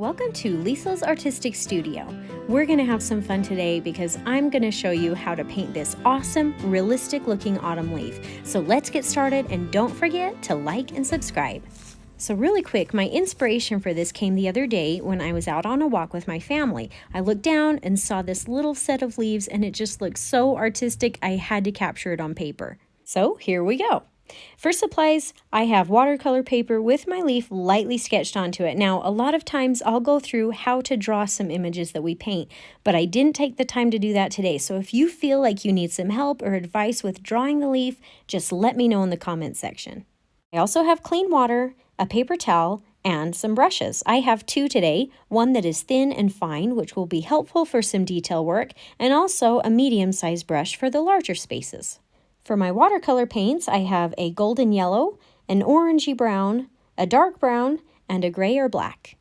Welcome to Lisa's Artistic Studio. We're going to have some fun today because I'm going to show you how to paint this awesome, realistic looking autumn leaf. So let's get started, and don't forget to like and subscribe. So really quick, my inspiration for this came the other day when I was out on a walk with my family. I looked down and saw this little set of leaves and it just looked so artistic I had to capture it on paper. So here we go. For supplies, I have watercolor paper with my leaf lightly sketched onto it. Now, a lot of times I'll go through how to draw some images that we paint, but I didn't take the time to do that today. So if you feel like you need some help or advice with drawing the leaf, just let me know in the comments section. I also have clean water, a paper towel, and some brushes. I have two today, one that is thin and fine, which will be helpful for some detail work, and also a medium-sized brush for the larger spaces. For my watercolor paints, I have a golden yellow, an orangey brown, a dark brown, and a gray or black.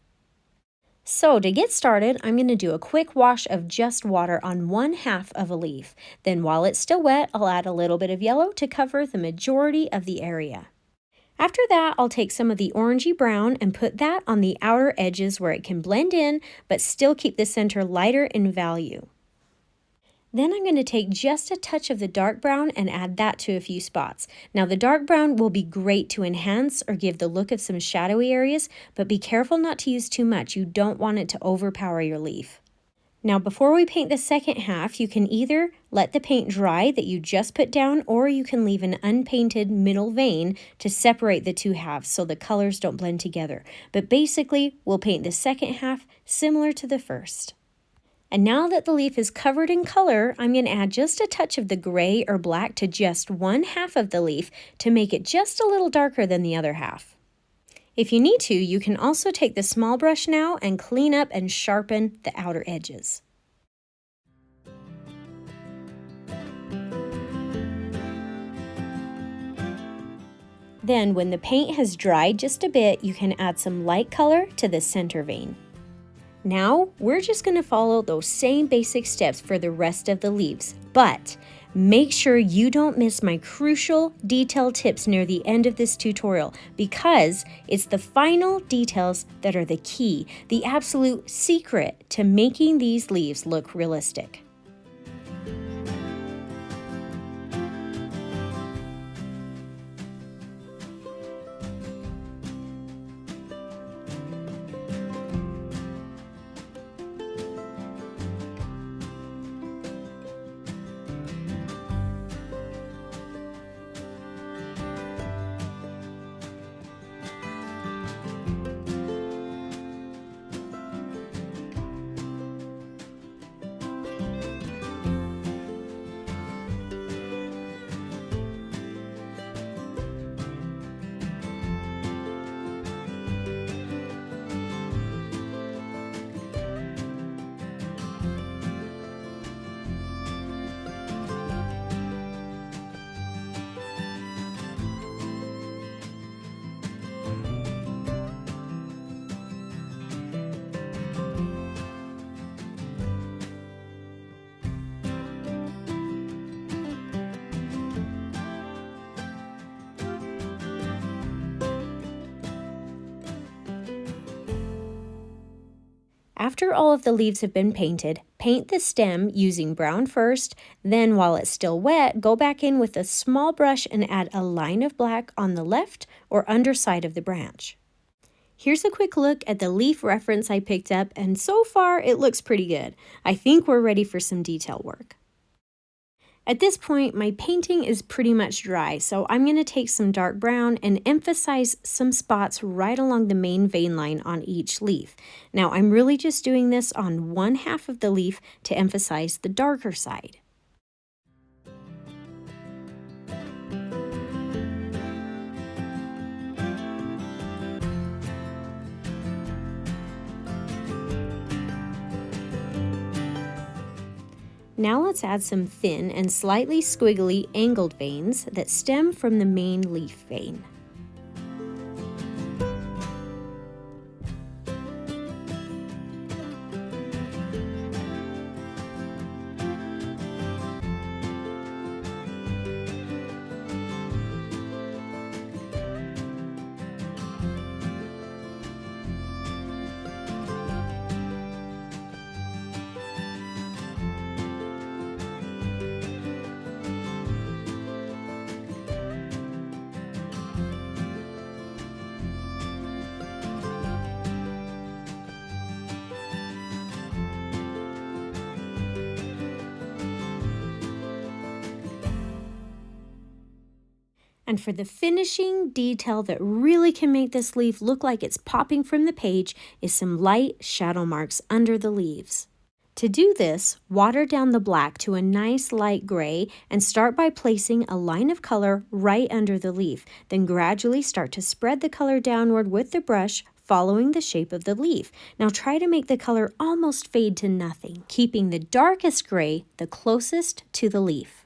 So to get started, I'm going to do a quick wash of just water on one half of a leaf. Then while it's still wet, I'll add a little bit of yellow to cover the majority of the area. After that, I'll take some of the orangey brown and put that on the outer edges where it can blend in, but still keep the center lighter in value. Then I'm going to take just a touch of the dark brown and add that to a few spots. Now the dark brown will be great to enhance or give the look of some shadowy areas, but be careful not to use too much. You don't want it to overpower your leaf. Now before we paint the second half, you can either let the paint dry that you just put down, or you can leave an unpainted middle vein to separate the two halves so the colors don't blend together. But basically, we'll paint the second half similar to the first. And now that the leaf is covered in color, I'm going to add just a touch of the gray or black to just one half of the leaf to make it just a little darker than the other half. If you need to, you can also take the small brush now and clean up and sharpen the outer edges. Then when the paint has dried just a bit, you can add some light color to the center vein. Now, we're just going to follow those same basic steps for the rest of the leaves, but make sure you don't miss my crucial detail tips near the end of this tutorial, because it's the final details that are the key, the absolute secret to making these leaves look realistic. After all of the leaves have been painted, paint the stem using brown first, then while it's still wet, go back in with a small brush and add a line of black on the left or underside of the branch. Here's a quick look at the leaf reference I picked up, and so far it looks pretty good. I think we're ready for some detail work. At this point, my painting is pretty much dry, so I'm going to take some dark brown and emphasize some spots right along the main vein line on each leaf. Now, I'm really just doing this on one half of the leaf to emphasize the darker side. Now let's add some thin and slightly squiggly angled veins that stem from the main leaf vein. And for the finishing detail that really can make this leaf look like it's popping from the page is some light shadow marks under the leaves. To do this, water down the black to a nice light gray and start by placing a line of color right under the leaf. Then gradually start to spread the color downward with the brush, following the shape of the leaf. Now try to make the color almost fade to nothing, keeping the darkest gray the closest to the leaf.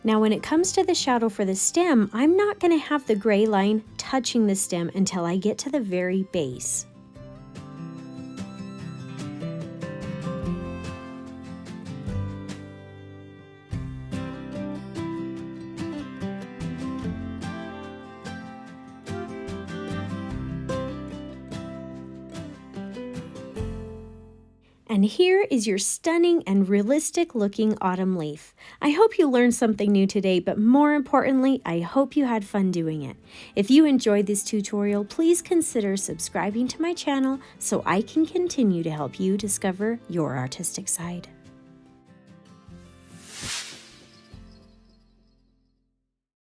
Now when it comes to the shadow for the stem, I'm not going to have the gray line touching the stem until I get to the very base. And here is your stunning and realistic looking autumn leaf. I hope you learned something new today, but more importantly, I hope you had fun doing it. If you enjoyed this tutorial, please consider subscribing to my channel so I can continue to help you discover your artistic side.